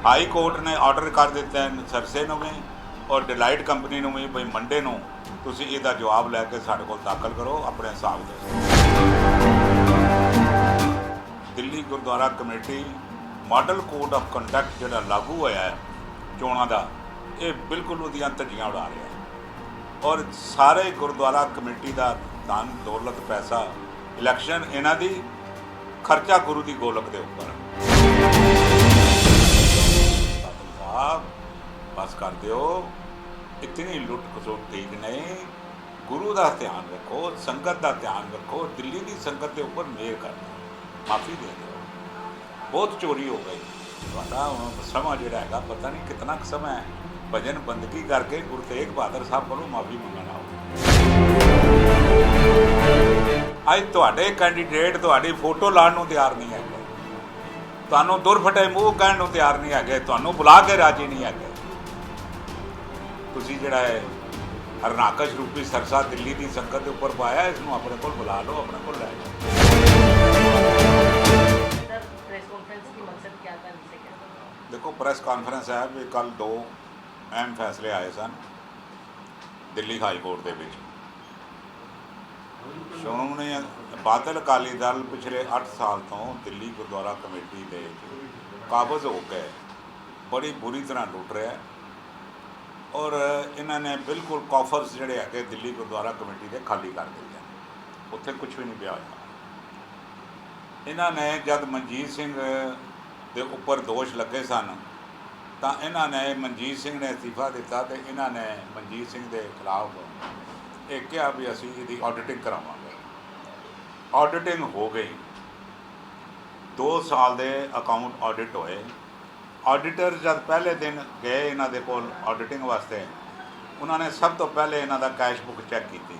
High court ਨੇ order ਕਰ ਦਿੱਤਾ ਹੈ ਸਰਸੇ ਨੂੰ ਵੀ ਔਰ ਡਿਲਾਈਟ ਕੰਪਨੀ ਨੂੰ ਵੀ ਬਈ ਮੰਡੇ ਨੂੰ ਤੁਸੀਂ ਇਹਦਾ ਜਵਾਬ ਲੈ ਕੇ ਸਾਡੇ ਕੋਲ ਦਾਖਲ ਕਰੋ ਆਪਣੇ ਹਿਸਾਬ ਦੇ। Delhi Gurdwara committee model code of conduct ਜਿਹੜਾ ਲਾਗੂ ਹੋਇਆ ਹੈ ਚੋਣਾਂ ਦਾ, ਇਹ ਬਿਲਕੁਲ ਉਹਦੀਆਂ ਧੱਜੀਆਂ ਉਡਾ ਰਿਹਾ ਹੈ ਔਰ ਸਾਰੇ ਗੁਰਦੁਆਰਾ ਕਮੇਟੀ ਦਾ ਧਨ ਦੌਲਤ ਪੈਸਾ ਇਲੈਕਸ਼ਨ ਇਹਨਾਂ ਦੀ ਖਰਚਾ ਗੁਰੂ ਦੀ ਗੋਲਕ ਦੇ ਉੱਪਰ। साहब बस कर दो, इतनी लुट खसुट ठीक नहीं। गुरु का ध्यान रखो, संगत का ध्यान रखो, दिल्ली की संगत के उपर मेहर कर दो, माफ़ी दे दो। बहुत चोरी हो गई। थोड़ा समा जोड़ा है पता नहीं कितना समय है, भजन बंदगी करके गुरु तेग बहादुर साहब को माफ़ी मंगना हो। अज तुहाडे कैंडीडेट तुहाडी फोटो लाने को तैयार नहीं है, ਤੁਹਾਨੂੰ ਦੁਰਫਟੇ ਮੂੰਹ ਕਹਿਣ ਨੂੰ ਤਿਆਰ ਨਹੀਂ ਹੈਗੇ, ਤੁਹਾਨੂੰ ਬੁਲਾ ਕੇ ਰਾਜੀ ਨਹੀਂ ਹੈਗੇ। ਤੁਸੀਂ ਜਿਹੜਾ ਹੈ ਹਰਨਾਕਸ਼ ਰੂਪੀ ਸਰਸਾ ਦਿੱਲੀ ਦੀ ਸੰਗਤ ਦੇ ਉੱਪਰ ਪਾਇਆ, ਇਸ ਨੂੰ ਆਪਣੇ ਕੋਲ ਬੁਲਾ ਲਓ, ਆਪਣੇ ਕੋਲ ਲੈ ਜਾਓ। ਦੇਖੋ ਪ੍ਰੈਸ ਕਾਨਫਰੰਸ ਹੈ ਵੀ ਕੱਲ 2 ਅਹਿਮ ਫੈਸਲੇ ਆਏ ਸਨ ਦਿੱਲੀ ਹਾਈ ਕੋਰਟ ਦੇ ਵਿੱਚ। ਸ਼੍ਰੋਮਣੀ ਬਾਦਲ ਅਕਾਲੀ ਦਲ ਪਿਛਲੇ 8 ਸਾਲ ਤੋਂ ਦਿੱਲੀ ਗੁਰਦੁਆਰਾ ਕਮੇਟੀ ਦੇ ਕਾਬਜ਼ ਹੋ ਕੇ ਬੜੀ ਬੁਰੀ ਤਰ੍ਹਾਂ ਲੁੱਟ ਰਿਹਾ ਔਰ ਇਹਨਾਂ ਨੇ ਬਿਲਕੁਲ ਕਾਫਰਸ ਜਿਹੜੇ ਹੈਗੇ ਦਿੱਲੀ ਗੁਰਦੁਆਰਾ ਕਮੇਟੀ ਦੇ ਖਾਲੀ ਕਰ ਦਿੱਤੇ, ਉੱਥੇ ਕੁਝ ਵੀ ਨਹੀਂ ਪਿਆ ਹੋਇਆ। ਇਹਨਾਂ ਨੇ ਜਦ ਮਨਜੀਤ ਸਿੰਘ ਦੇ ਉੱਪਰ ਦੋਸ਼ ਲੱਗੇ ਸਨ ਤਾਂ ਇਹਨਾਂ ਨੇ ਮਨਜੀਤ ਸਿੰਘ ਨੇ ਅਸਤੀਫਾ ਦਿੱਤਾ ਅਤੇ ਇਹਨਾਂ ਨੇ ਮਨਜੀਤ ਸਿੰਘ ਦੇ ਖਿਲਾਫ ਇਹ ਕਿਹਾ ਵੀ ਅਸੀਂ ਇਹਦੀ ਆਡਿਟਿੰਗ ਕਰਾਵਾਂਗੇ। ਆਡਿਟਿੰਗ ਹੋ ਗਈ, 2 ਸਾਲ ਦੇ ਅਕਾਊਂਟ ਆਡਿਟ ਹੋਏ। ਆਡਿਟਰ ਜਦ ਪਹਿਲੇ ਦਿਨ ਗਏ ਇਹਨਾਂ ਦੇ ਕੋਲ ਆਡਿਟਿੰਗ ਵਾਸਤੇ, ਉਹਨਾਂ ਨੇ ਸਭ ਤੋਂ ਪਹਿਲੇ ਇਹਨਾਂ ਦਾ ਕੈਸ਼ ਬੁੱਕ ਚੈੱਕ ਕੀਤੀ।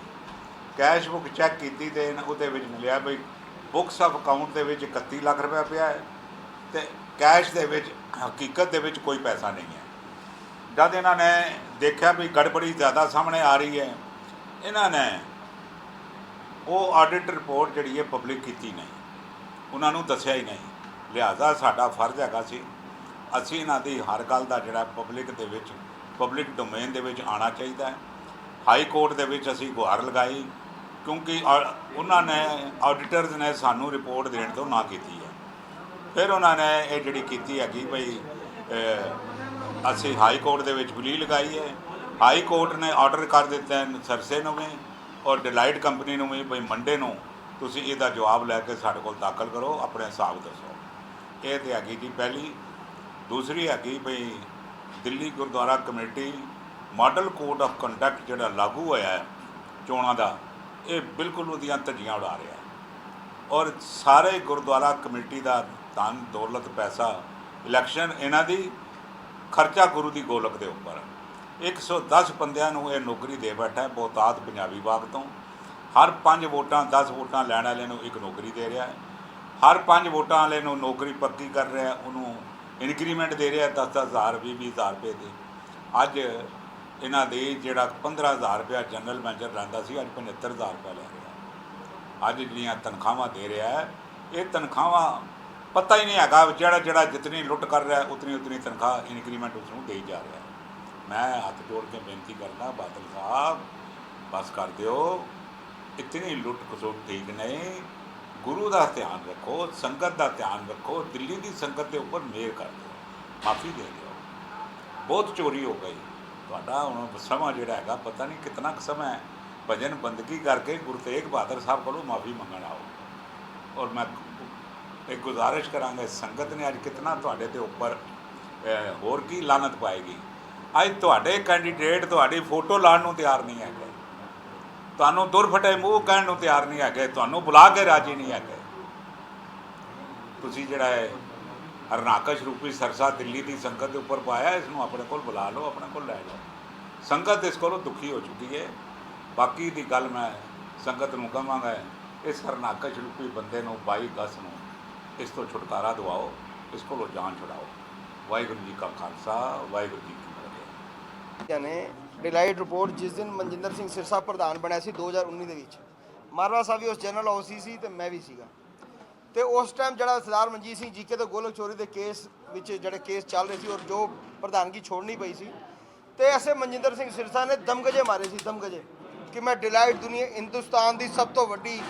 ਕੈਸ਼ ਬੁੱਕ ਚੈੱਕ ਕੀਤੀ ਅਤੇ ਉਹਦੇ ਵਿੱਚ ਮਿਲਿਆ ਬਈ ਬੁੱਕਸ ਆਫ ਅਕਾਊਂਟ ਦੇ ਵਿੱਚ 31 ਲੱਖ ਰੁਪਇਆ ਪਿਆ ਹੈ ਅਤੇ ਕੈਸ਼ ਦੇ ਵਿੱਚ ਹਕੀਕਤ ਦੇ ਵਿੱਚ ਕੋਈ ਪੈਸਾ ਨਹੀਂ ਹੈ। ਜਦ ਇਹਨਾਂ ਨੇ ਦੇਖਿਆ ਵੀ ਗੜਬੜੀ ਜ਼ਿਆਦਾ ਸਾਹਮਣੇ ਆ ਰਹੀ ਹੈ, ਇਹਨਾਂ ਨੇ ਉਹ ਆਡਿਟ ਰਿਪੋਰਟ ਜਿਹੜੀ ਹੈ ਪਬਲਿਕ ਕੀਤੀ ਨਹੀਂ, ਉਹਨਾਂ ਨੂੰ ਦੱਸਿਆ ਹੀ ਨਹੀਂ। ਲਿਹਾਜ਼ਾ ਸਾਡਾ ਫਰਜ਼ ਹੈਗਾ ਸੀ ਅਸੀਂ ਇਹਨਾਂ ਦੀ ਹਰ ਗੱਲ ਦਾ ਜਿਹੜਾ ਪਬਲਿਕ ਦੇ ਵਿੱਚ ਪਬਲਿਕ ਡੋਮੇਨ ਦੇ ਵਿੱਚ ਆਉਣਾ ਚਾਹੀਦਾ ਹੈ। ਹਾਈ ਕੋਰਟ ਦੇ ਵਿੱਚ ਅਸੀਂ ਗੁਹਾਰ ਲਗਾਈ ਕਿਉਂਕਿ ਉਹਨਾਂ ਨੇ ਆਡੀਟਰਸ ਨੇ ਸਾਨੂੰ ਰਿਪੋਰਟ ਦੇਣ ਤੋਂ ਨਾ ਕੀਤੀ ਹੈ। ਫਿਰ ਉਹਨਾਂ ਨੇ ਇਹ ਜਿਹੜੀ ਕੀਤੀ ਹੈਗੀ ਬਈ ਅਸੀਂ ਹਾਈ ਕੋਰਟ ਦੇ ਵਿੱਚ ਵਲੀ ਲਗਾਈ ਹੈ। ਹਾਈ ਕੋਰਟ ਨੇ ਆਰਡਰ ਕਰ ਦਿੱਤਾ ਸਰਸੇ ਨੂੰ ਵੀ ਔਰ ਡਿਲਾਈਟ ਕੰਪਨੀ ਨੂੰ ਵੀ ਬਈ ਮੰਡੇ ਨੂੰ ਤੁਸੀਂ ਇਹਦਾ ਜਵਾਬ ਲੈ ਕੇ ਸਾਡੇ ਕੋਲ ਦਾਖਲ ਕਰੋ, ਆਪਣੇ ਹਿਸਾਬ ਦੱਸੋ। ਇਹ ਤਾਂ ਹੈਗੀ ਜੀ ਪਹਿਲੀ। ਦੂਸਰੀ ਹੈਗੀ ਬਈ Delhi Gurdwara committee model code of conduct ਜਿਹੜਾ ਲਾਗੂ ਹੋਇਆ ਹੈ ਚੋਣਾਂ ਦਾ, ਇਹ ਬਿਲਕੁਲ ਉਹਦੀਆਂ ਧੱਜੀਆਂ ਉਡਾ ਰਿਹਾ ਔਰ ਸਾਰੇ ਗੁਰਦੁਆਰਾ ਕਮੇਟੀ ਦਾ ਧਨ ਦੌਲਤ ਪੈਸਾ ਇਲੈਕਸ਼ਨ ਇਹਨਾਂ ਦੀ ਖਰਚਾ ਗੁਰੂ ਦੀ ਗੋਲਕ ਦੇ ਉੱਪਰ। 110 ਬੰਦਿਆਂ ਨੂੰ ਇਹ ਨੌਕਰੀ ਦੇ ਬੈਠਾ ਬਹੁਤਾਤ ਪੰਜਾਬੀ ਬਾਗ ਤੋਂ। ਹਰ 5 ਵੋਟਾਂ 10 ਵੋਟਾਂ ਲੈਣ ਵਾਲੇ ਨੂੰ ਇੱਕ ਨੌਕਰੀ ਦੇ ਰਿਹਾ ਹੈ। ਹਰ 5 ਵੋਟਾਂ ਵਾਲੇ ਨੂੰ ਨੌਕਰੀ ਪੱਕੀ ਕਰ ਰਿਹਾ, ਉਹਨੂੰ ਇਨਕਰੀਮੈਂਟ ਦੇ ਰਿਹਾ 10,000 20,000 ਰੁਪਏ ਦੀ। ਅੱਜ ਇਹਨਾਂ ਦੇ ਜਿਹੜਾ 15,000 ਰੁਪਇਆ ਜਨਰਲ ਮੈਨੇਜਰ ਲੈਂਦਾ ਸੀ, ਅੱਜ 75,000 ਰੁਪਇਆ ਲੈ ਰਿਹਾ। ਅੱਜ ਜਿਹੜੀਆਂ ਤਨਖਾਹਾਂ ਦੇ ਰਿਹਾ ਹੈ, ਇਹ ਤਨਖਾਹਾਂ ਪਤਾ ਹੀ ਨਹੀਂ ਹੈਗਾ ਜਿਹੜਾ ਜਿਤਨੀ ਲੁੱਟ ਕਰ ਰਿਹਾ ਉਤਨੀ ਤਨਖਾਹ ਇਨਕਰੀਮੈਂਟ ਉਸ ਨੂੰ ਦੇਈ ਜਾ ਰਿਹਾ। मैं हाथ जोड़ के बेनती करना बादल साहब बस कर दो, इतनी लुट खसुट ठीक नहीं। गुरु का ध्यान रखो, संगत का ध्यान रखो, दिल्ली की संगत के उपर मेहर कर दो, माफ़ी दे दो। बहुत चोरी हो गई। थोड़ा हम समा जोड़ा है पता नहीं कितना समय है, भजन बंदगी करके गुरु तेग बहादुर साहब को माफ़ी मंगना हो। और मैं एक गुजारिश करांगा संगत ने अज कितना थोड़े के उपर होर की लानत पाएगी। ਅੱਜ ਤੁਹਾਡੇ ਕੈਂਡੀਡੇਟ ਤੁਹਾਡੀ ਫੋਟੋ ਲਾਉਣ ਨੂੰ ਤਿਆਰ ਨਹੀਂ ਹੈਗੇ, ਤੁਹਾਨੂੰ ਦੁਰਫਟੇ ਮੂੰਹ ਕਹਿਣ ਨੂੰ ਤਿਆਰ ਨਹੀਂ ਹੈਗੇ, ਤੁਹਾਨੂੰ ਬੁਲਾ ਕੇ ਰਾਜੀ ਨਹੀਂ ਹੈਗੇ। ਤੁਸੀਂ ਜਿਹੜਾ ਹੈ ਹਰਨਾਕਸ਼ ਰੂਪੀ ਸਰਸਾ ਦਿੱਲੀ ਦੀ ਸੰਗਤ ਦੇ ਉੱਪਰ ਪਾਇਆ, ਇਸ ਨੂੰ ਆਪਣੇ ਕੋਲ ਬੁਲਾ ਲਓ, ਆਪਣੇ ਕੋਲ ਲੈ ਜਾਓ। ਸੰਗਤ ਇਸ ਕੋਲੋਂ ਦੁਖੀ ਹੋ ਚੁੱਕੀ ਹੈ। ਬਾਕੀ ਦੀ ਗੱਲ ਮੈਂ ਸੰਗਤ ਨੂੰ ਕਹਾਂਗਾ, ਇਸ ਹਰਨਾਕਸ਼ ਰੂਪੀ ਬੰਦੇ ਨੂੰ 22 ਅਗਸਤ ਨੂੰ ਇਸ ਤੋਂ ਛੁਟਕਾਰਾ ਦਿਵਾਓ, ਇਸ ਕੋਲੋਂ ਜਾਨ ਛੁਡਾਓ। ਵਾਹਿਗੁਰੂ ਜੀ ਕਾ ਖਾਲਸਾ, ਵਾਹਿਗੁਰੂ ਜੀ ਕੀ ने डिलाइट रिपोर्ट जिस दिन मनजिंदर सिंह सिरसा प्रधान बनया सी 2019 ਦੇ ਵਿੱਚ, ਮਾਰਵਾ ਸਾਹਿਬ ਵੀ ਉਸ ਜਨਰਲ ਆਫਿਸ ਸੀ ਤੇ ਮੈਂ ਵੀ ਸੀਗਾ। ਤੇ ਉਸ ਟਾਈਮ ਜਿਹੜਾ ਸਰਦਾਰ ਮਨਜੀਤ ਸਿੰਘ ਜੀਕੇ ਤੇ ਗੋਲਕ ਚੋਰੀ ਦੇ ਕੇਸ ਵਿੱਚ ਜਿਹੜੇ ਕੇਸ ਚੱਲ ਰਹੇ ਸੀ ਔਰ ਜੋ ਪ੍ਰਧਾਨਗੀ ਛੋੜਨੀ ਪਈ ਸੀ ਤੇ ਐਸੇ ਮਨਜਿੰਦਰ ਸਿੰਘ ਸਿਰਸਾ ਨੇ ਦਮਗਜੇ ਮਾਰੇ ਸੀ, ਦਮਗਜੇ, ਕਿ ਮੈਂ ਡਿਲਾਈਟ ਦੁਨੀਆ ਹਿੰਦੁਸਤਾਨ ਦੀ ਸਭ ਤੋਂ ਵੱਡੀ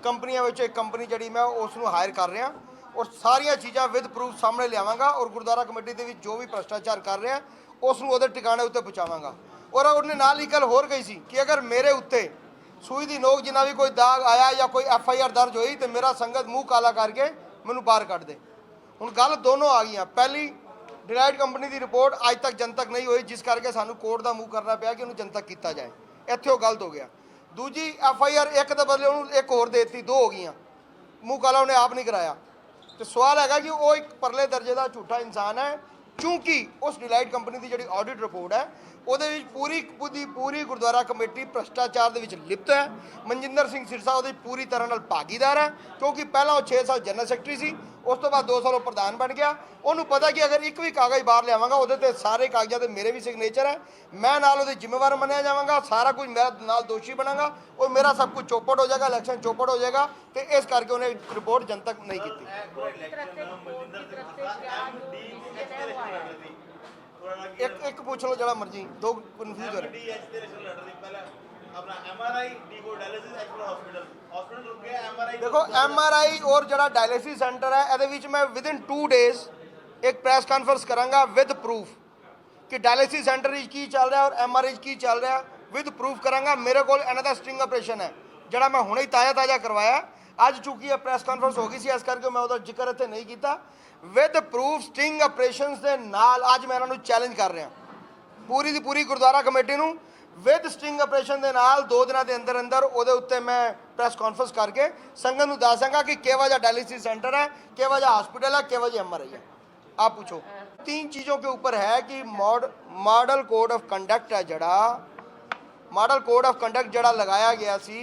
ਕੰਪਨੀਆਂ ਵਿੱਚੋਂ ਇੱਕ ਕੰਪਨੀ ਜਿਹੜੀ ਮੈਂ ਉਸ ਨੂੰ ਹਾਇਰ ਕਰ ਰਿਹਾ ਔਰ ਸਾਰੀਆਂ ਚੀਜ਼ਾਂ ਵਿਦ ਪ੍ਰੂਫ ਸਾਹਮਣੇ ਲਿਆਵਾਂਗਾ ਔਰ ਗੁਰਦੁਆਰਾ ਕਮੇਟੀ ਦੇ ਵਿੱਚ ਜੋ ਵੀ ਭ੍ਰਸ਼ਟਾਚਾਰ ਕਰ ਰਿਹਾ ਉਸ ਨੂੰ ਉਹਦੇ ਟਿਕਾਣੇ ਉੱਤੇ ਪਹੁੰਚਾਵਾਂਗਾ। ਔਰ ਉਹਨੇ ਨਾਲ ਹੀ ਗੱਲ ਹੋਰ ਕਹੀ ਸੀ ਕਿ ਅਗਰ ਮੇਰੇ ਉੱਤੇ ਸੂਈ ਦੀ ਨੋਕ ਜਿੰਨਾ ਵੀ ਕੋਈ ਦਾਗ ਆਇਆ ਜਾਂ ਕੋਈ FIR ਦਰਜ ਹੋਈ ਤੇ ਮੇਰਾ ਸੰਗਤ ਮੂੰਹ ਕਾਲਾ ਕਰਕੇ ਮੈਨੂੰ ਬਾਹਰ ਕੱਢ ਦੇ। ਹੁਣ ਗੱਲ ਦੋਨੋਂ ਆ ਗਈਆਂ। ਪਹਿਲੀ, ਡਿਲਾਈਟ ਕੰਪਨੀ ਦੀ ਰਿਪੋਰਟ ਅੱਜ ਤੱਕ ਜਨਤਕ ਨਹੀਂ ਹੋਈ ਜਿਸ ਕਰਕੇ ਸਾਨੂੰ ਕੋਰਟ ਦਾ ਮੂੰਹ ਕਰਨਾ ਪਿਆ ਕਿ ਉਹਨੂੰ ਜਨਤਕ ਕੀਤਾ ਜਾਏ, ਇੱਥੇ ਉਹ ਗਲਤ ਹੋ ਗਿਆ। ਦੂਜੀ, FIR ਇੱਕ ਦੇ ਬਦਲੇ ਉਹਨੂੰ ਇੱਕ ਹੋਰ ਦੇ ਦਿੱਤੀ, 2 ਹੋ ਗਈਆਂ, ਮੂੰਹ ਕਾਲਾ ਉਹਨੇ ਆਪ ਨਹੀਂ ਕਰਾਇਆ। ਤੇ ਸਵਾਲ ਹੈਗਾ ਕਿ ਉਹ ਇੱਕ ਪਰਲੇ ਦਰਜੇ ਦਾ ਝੂਠਾ ਇਨਸਾਨ ਹੈ ਕਿਉਂਕਿ ਉਸ ਡਿਲਾਈਟ ਕੰਪਨੀ ਦੀ ਜਿਹੜੀ ਆਡਿਟ ਰਿਪੋਰਟ ਹੈ ਉਹਦੇ ਵਿੱਚ ਪੂਰੀ ਗੁਰਦੁਆਰਾ ਕਮੇਟੀ ਭ੍ਰਸ਼ਟਾਚਾਰ ਦੇ ਵਿੱਚ ਲਿਪਤ ਹੈ। ਮਨਜਿੰਦਰ ਸਿੰਘ ਸਿਰਸਾ ਉਹਦੀ ਪੂਰੀ ਤਰ੍ਹਾਂ ਨਾਲ ਭਾਗੀਦਾਰ ਹੈ ਕਿਉਂਕਿ ਪਹਿਲਾਂ ਉਹ 6 ਸਾਲ ਜਨਰਲ ਸੈਕਟਰੀ ਸੀ, ਉਸ ਤੋਂ ਬਾਅਦ 2 ਸਾਲ ਉਹ ਪ੍ਰਧਾਨ ਬਣ ਗਿਆ। ਉਹਨੂੰ ਪਤਾ ਕਿ ਅਗਰ ਇੱਕ ਵੀ ਕਾਗਜ਼ ਬਾਹਰ ਲਿਆਵਾਂਗਾ ਉਹਦੇ ਤੇ ਸਾਰੇ ਕਾਗਜ਼ਾਂ ਤੇ ਮੇਰੇ ਵੀ ਸਿਗਨੇਚਰ ਹੈ, ਮੈਂ ਨਾਲ ਉਹਦੇ ਜ਼ਿੰਮੇਵਾਰ ਮੰਨਿਆ ਜਾਵਾਂਗਾ, ਸਾਰਾ ਕੁਝ ਮੇਰਾ ਨਾਲ ਦੋਸ਼ੀ ਬਣਾਂਗਾ ਔਰ ਮੇਰਾ ਸਭ ਕੁਝ ਚੌਪਟ ਹੋ ਜਾਏਗਾ, ਇਲੈਕਸ਼ਨ ਚੌਪਟ ਹੋ ਜਾਏਗਾ। ਤੇ ਇਸ ਕਰਕੇ ਉਹਨੇ ਰਿਪੋਰਟ ਜਨਤਕ ਨਹੀਂ ਕੀਤੀ। ਇੱਕ ਪੁੱਛ ਲਓ ਜਿਹੜਾ ਮਰਜੀ, 2 ਕਨਫਿਊਜ਼ ਹੋ ਰਹੇ। ਦੇਖੋ MRI ਔਰ ਜਿਹੜਾ ਡਾਇਲਿਸਿਸ ਸੈਂਟਰ ਹੈ ਇਹਦੇ ਵਿੱਚ ਮੈਂ ਵਿਦਿਨ 2 ਡੇਜ਼ ਇੱਕ ਪ੍ਰੈਸ ਕਾਨਫਰੰਸ ਕਰਾਂਗਾ ਵਿਦ ਪ੍ਰੂਫ ਕਿ ਡਾਇਲਿਸਿਸ ਸੈਂਟਰ ਵਿੱਚ ਕੀ ਚੱਲ ਰਿਹਾ ਔਰ MRI ਵਿੱਚ ਕੀ ਚੱਲ ਰਿਹਾ, ਵਿਦ ਪ੍ਰੂਫ ਕਰਾਂਗਾ। ਮੇਰੇ ਕੋਲ ਇਹਨਾਂ ਦਾ ਸਟਿੰਗ ਆਪਰੇਸ਼ਨ ਹੈ ਜਿਹੜਾ ਮੈਂ ਹੁਣੇ ਹੀ ਤਾਜ਼ਾ ਕਰਵਾਇਆ। ਅੱਜ ਚੁੱਕੀ ਇਹ ਪ੍ਰੈਸ ਕਾਨਫਰੰਸ ਹੋ ਗਈ ਸੀ ਇਸ ਕਰਕੇ ਮੈਂ ਉਹਦਾ ਜ਼ਿਕਰ ਇੱਥੇ ਨਹੀਂ ਕੀਤਾ। ਵਿਦ ਪ੍ਰੂਫ ਸਟਿੰਗ ਆਪਰੇਸ਼ਨਸ ਦੇ ਨਾਲ ਅੱਜ ਮੈਂ ਇਹਨਾਂ ਨੂੰ ਚੈਲੰਜ ਕਰ ਰਿਹਾ, ਪੂਰੀ ਦੀ ਪੂਰੀ ਗੁਰਦੁਆਰਾ ਕਮੇਟੀ ਨੂੰ ਵਿਦ ਸਟਿੰਗ ਆਪਰੇਸ਼ਨ ਦੇ ਨਾਲ 2 ਦਿਨਾਂ ਦੇ ਅੰਦਰ ਉਹਦੇ ਉੱਤੇ ਮੈਂ ਪ੍ਰੈਸ ਕਾਨਫਰੰਸ ਕਰਕੇ ਸੰਗਤ ਨੂੰ ਦੱਸਾਂਗਾ ਕਿ ਕਿਹੋ ਜਿਹਾ डायलिसिस सेंटर है, किहो जिहा हॉस्पिटल है, किहो जिहा MRI है। आप पूछो। 3 चीज़ों के ऊपर है कि मॉडल कोड ऑफ कंडक्ट है जड़ा मॉडल कोड ऑफ कंडक्ट जड़ा लगाया गया सी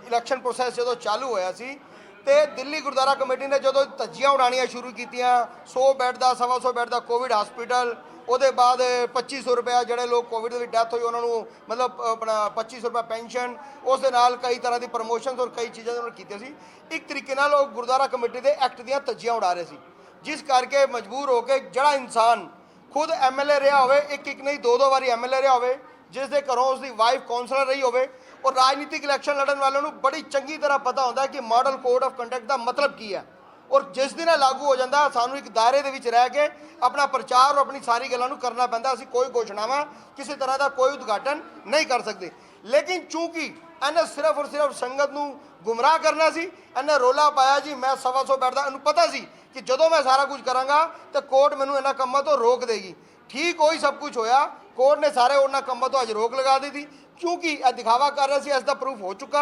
इलैक्शन प्रोसैस जो चालू होया सी ਤੇ ਦਿੱਲੀ ਗੁਰਦੁਆਰਾ ਕਮੇਟੀ ਨੇ ਜਦੋਂ ਧੱਜੀਆਂ ਉਡਾਣੀਆਂ ਸ਼ੁਰੂ ਕੀਤੀਆਂ 100 ਬੈੱਡ ਦਾ 125 ਬੈੱਡ ਦਾ ਕੋਵਿਡ ਹਸਪੀਟਲ, ਉਹਦੇ ਬਾਅਦ 2500 ਰੁਪਇਆ ਜਿਹੜੇ ਲੋਕ ਕੋਵਿਡ ਦੇ ਵਿੱਚ ਡੈਥ ਹੋਈ ਉਹਨਾਂ ਨੂੰ ਮਤਲਬ ਆਪਣਾ 2500 ਰੁਪਇਆ ਪੈਨਸ਼ਨ, ਉਸ ਦੇ ਨਾਲ ਕਈ ਤਰ੍ਹਾਂ ਦੀ ਪ੍ਰਮੋਸ਼ਨਸ ਔਰ ਕਈ ਚੀਜ਼ਾਂ ਉਹਨਾਂ ਨੇ ਕੀਤੀਆਂ ਸੀ। ਇੱਕ ਤਰੀਕੇ ਨਾਲ ਉਹ ਗੁਰਦੁਆਰਾ ਕਮੇਟੀ ਦੇ ਐਕਟ ਦੀਆਂ ਧੱਜੀਆਂ ਉਡਾ ਰਹੇ ਸੀ ਜਿਸ ਕਰਕੇ ਮਜਬੂਰ ਹੋ ਕੇ ਜਿਹੜਾ ਇਨਸਾਨ ਖੁਦ MLA ਰਿਹਾ ਹੋਵੇ, ਇੱਕ ਨਹੀਂ 2 ਵਾਰੀ MLA ਰਿਹਾ ਹੋਵੇ, ਜਿਸ ਦੇ ਘਰੋਂ ਉਸਦੀ ਵਾਈਫ ਕਾਉਂਸਲਰ ਰਹੀ ਹੋਵੇ और राजनीतिक इलैक्शन लड़न वालों को बड़ी चंगी तरह पता होता है कि मॉडल कोड ऑफ कंडक्ट का मतलब की है और जिस दिन लागू हो जाता सानू एक दायरे दे विच रह के अपना प्रचार और अपनी सारी गल्लां नूं करना पैंदा। असीं कोई घोषणावां किसी तरह का कोई उद्घाटन नहीं कर सकते, लेकिन चूंकि इन्हें सिर्फ और सिर्फ संगत नूं गुमराह करना सी, इन्हें रोला पाया जी मैं 125 बैठ दा, इन्हूं पता सी कि जदों मैं सारा कुछ करांगा तो कोर्ट मैनूं इन्हां कामां तो रोक देगी। ठीक वही सब कुछ होया, कोर्ट ने सारे उन्हां कामां तो अज रोक लगा दी थी क्योंकि यह दिखावा कर रहे थे। इसका प्रूफ हो चुका।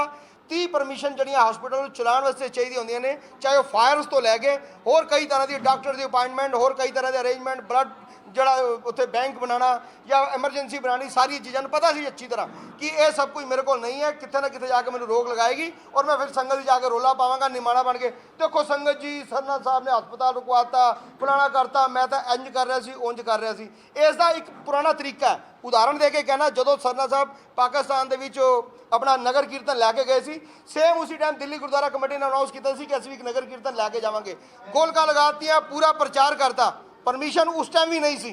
30 परमिशन जड़ियाँ हॉस्पिटल में चलाने वास्ते चाहिए होंदियां ने, चाहे वह फायर्स तो लैके होर कई तरह की डॉक्टर की अपॉइंटमेंट, होर कई तरह के अरेंजमेंट, ब्लड जड़ा उत्थे बैंक बनाना या एमरजेंसी बनानी, सारी चीज़ों को पता सी अच्छी तरह कि यह सब कुछ मेरे को नहीं है, कितने ना कितने जाके मैंने रोक लगाएगी और मैं फिर संगत जाके रोला पावांगा निमाणा बन के। देखो संगत जी सरना साहब ने हस्पताल रुकवाता, फलाना करता, मैं तो इंज कर रहा सी उंज कर रहा सी। इसका एक पुराना तरीका है। उदाहरण दे के कहना, जो सरना साहब पाकिस्तान दे विच अपना नगर कीर्तन लैके गए सी, सेम उसी टाइम दिल्ली गुरुद्वारा कमेटी ने अनाउंस किया कि असं एक नगर कीर्तन लैके जावांगे, गोलका लगातियां, पूरा प्रचार करता। परमिशन उस टाइम भी नहीं सी,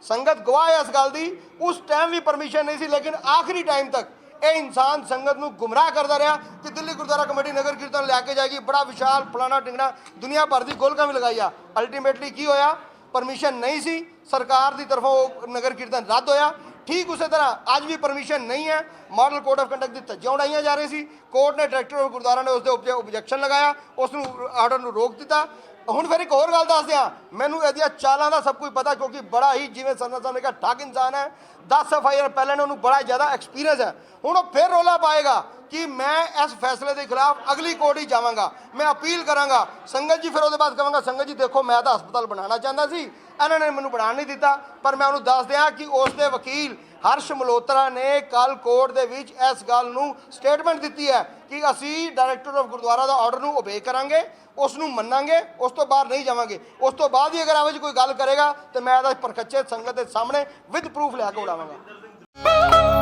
संगत गवाह है इस गल दी, उस टाइम भी परमिशन नहीं सी, लेकिन आखिरी टाइम तक ये इंसान संगत नूं गुमराह करता रहा कि दिल्ली गुरुद्वारा कमेटी नगर कीर्तन लैके जाएगी, बड़ा विशाल फलाना टिंगना दुनिया भर की गोलका भी लगाई आ। अल्टीमेटली की होया, परमिशन नहीं सी, सरकार की तरफों नगर कीर्तन रद्द होया। ठीक उस तरह अज भी परमिशन नहीं है, मॉडल कोड ऑफ कंडक्ट की धज्जियां उड़ाई जा रही सी, कोर्ट ने डायरैक्टर ऑफ गुरुद्वारा ने उसके ऑब्जेक्शन लगाया, उस आर्डर को रोक दिता। ਹੁਣ ਫਿਰ ਇੱਕ ਹੋਰ ਗੱਲ ਦੱਸ ਦਿਆਂ, ਮੈਨੂੰ ਇਹਦੀਆਂ ਚਾਲਾਂ ਦਾ ਸਭ ਕੁਝ ਪਤਾ ਕਿਉਂਕਿ ਬੜਾ ਹੀ ਜਿਵੇਂ ਸਰਨਾ ਸਾਹਿਬ ਨੇ ਕਿਹਾ ਠੱਗ ਇਨਸਾਨ ਹੈ। 10 FIR ਪਹਿਲਾਂ ਨੇ ਉਹਨੂੰ ਬੜਾ ਜ਼ਿਆਦਾ ਐਕਸਪੀਰੀਅੰਸ ਹੈ। ਹੁਣ ਉਹ ਫਿਰ ਰੌਲਾ ਪਾਏਗਾ कि मैं इस फैसले के खिलाफ अगली कोर्ट ही जावांगा, मैं अपील करांगा। संगत जी फिर उसके बाद कहांगा संगत जी देखो मैं तो हस्पताल बनाना चाहता सी, इन्होंने मैनू बना नहीं दिता। पर मैं उन्होंने दस दिया कि उसके वकील हर्ष मल्होत्रा ने कल कोर्ट के विच इस गल नूं स्टेटमेंट दी है कि असी डायरैक्टर ऑफ गुरुद्वारा का ऑर्डर नूं ओबे करांगे, उसनूं मन्नांगे, उस तो बाहर नहीं जावांगे। उस तो बाद ही अगर कोई गल करेगा तो मैं परखच्चे संगत के सामने विद प्रूफ लैके उड़ावांगा।